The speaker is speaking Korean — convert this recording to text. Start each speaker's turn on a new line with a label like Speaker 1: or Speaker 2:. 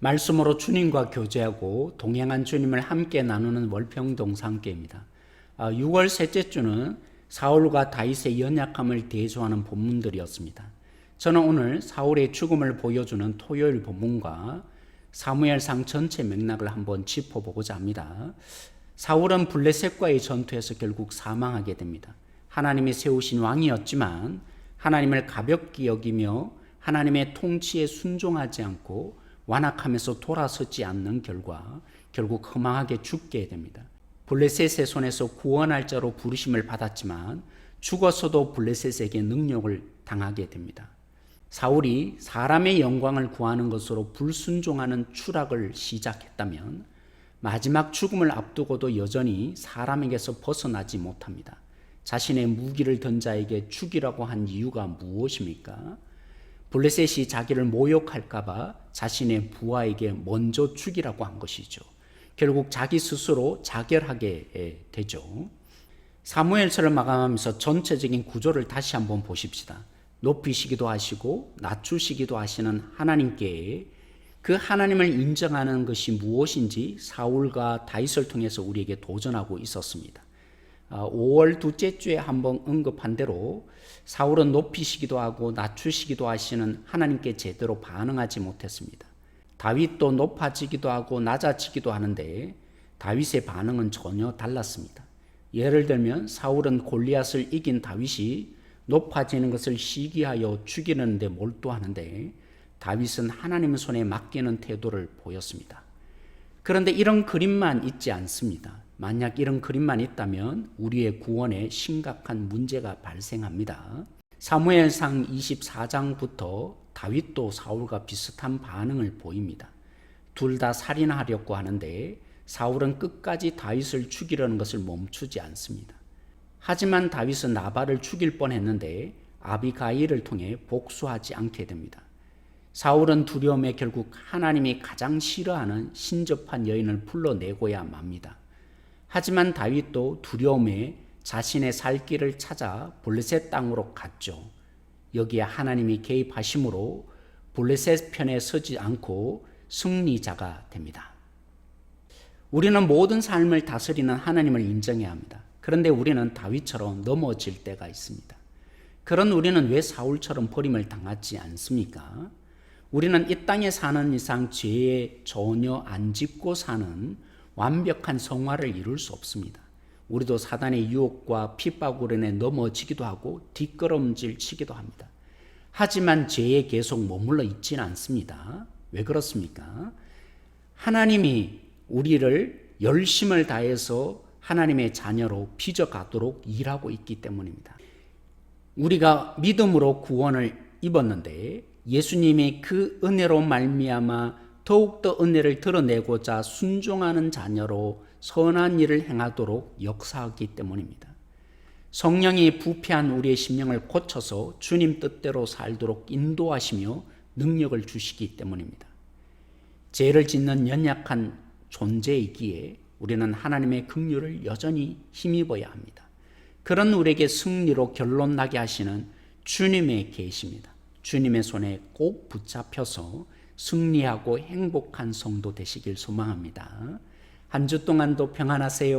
Speaker 1: 말씀으로 주님과 교제하고 동행한 주님을 함께 나누는 월평동산교회입니다. 6월 셋째 주는 사울과 다윗의 연약함을 대조하는 본문들이었습니다. 저는 오늘 사울의 죽음을 보여주는 토요일 본문과 사무엘상 전체 맥락을 한번 짚어보고자 합니다. 사울은 블레셋과의 전투에서 결국 사망하게 됩니다. 하나님이 세우신 왕이었지만 하나님을 가볍게 여기며 하나님의 통치에 순종하지 않고 완악하면서 돌아서지 않는 결과 결국 허망하게 죽게 됩니다. 블레셋의 손에서 구원할 자로 부르심을 받았지만 죽어서도 블레셋에게 능욕을 당하게 됩니다. 사울이 사람의 영광을 구하는 것으로 불순종하는 추락을 시작했다면 마지막 죽음을 앞두고도 여전히 사람에게서 벗어나지 못합니다. 자신의 무기를 든 자에게 죽이라고 한 이유가 무엇입니까? 블레셋이 자기를 모욕할까봐 자신의 부하에게 먼저 죽이라고 한 것이죠. 결국 자기 스스로 자결하게 되죠. 사무엘서를 마감하면서 전체적인 구조를 다시 한번 보십시다. 높이시기도 하시고 낮추시기도 하시는 하나님께 그 하나님을 인정하는 것이 무엇인지 사울과 다윗을 통해서 우리에게 도전하고 있었습니다. 5월 둘째 주에 한번 언급한 대로 사울은 높이시기도 하고 낮추시기도 하시는 하나님께 제대로 반응하지 못했습니다. 다윗도 높아지기도 하고 낮아지기도 하는데 다윗의 반응은 전혀 달랐습니다. 예를 들면 사울은 골리앗을 이긴 다윗이 높아지는 것을 시기하여 죽이는데 몰두하는데 다윗은 하나님 손에 맡기는 태도를 보였습니다. 그런데 이런 그림만 있지 않습니다. 만약 이런 그림만 있다면 우리의 구원에 심각한 문제가 발생합니다. 사무엘상 24장부터 다윗도 사울과 비슷한 반응을 보입니다. 둘 다 살인하려고 하는데 사울은 끝까지 다윗을 죽이려는 것을 멈추지 않습니다. 하지만 다윗은 나발을 죽일 뻔했는데 아비가일을 통해 복수하지 않게 됩니다. 사울은 두려움에 결국 하나님이 가장 싫어하는 신접한 여인을 불러내고야 맙니다. 하지만 다윗도 두려움에 자신의 살 길을 찾아 블레셋 땅으로 갔죠. 여기에 하나님이 개입하심으로 블레셋 편에 서지 않고 승리자가 됩니다. 우리는 모든 삶을 다스리는 하나님을 인정해야 합니다. 그런데 우리는 다윗처럼 넘어질 때가 있습니다. 그런 우리는 왜 사울처럼 버림을 당하지 않습니까? 우리는 이 땅에 사는 이상 죄에 전혀 안 짓고 사는 완벽한 성화를 이룰 수 없습니다. 우리도 사단의 유혹과 핍박으로 인해 넘어지기도 하고 뒷걸음질 치기도 합니다. 하지만 죄에 계속 머물러 있지는 않습니다. 왜 그렇습니까? 하나님이 우리를 열심을 다해서 하나님의 자녀로 빚어가도록 일하고 있기 때문입니다. 우리가 믿음으로 구원을 입었는데 예수님이 그 은혜로 말미암아 더욱더 은혜를 드러내고자 순종하는 자녀로 선한 일을 행하도록 역사하기 때문입니다. 성령이 부패한 우리의 심령을 고쳐서 주님 뜻대로 살도록 인도하시며 능력을 주시기 때문입니다. 죄를 짓는 연약한 존재이기에 우리는 하나님의 긍휼을 여전히 힘입어야 합니다. 그런 우리에게 승리로 결론 나게 하시는 주님의 계십니다. 주님의 손에 꼭 붙잡혀서 승리하고 행복한 성도 되시길 소망합니다. 한 주 동안도 평안하세요.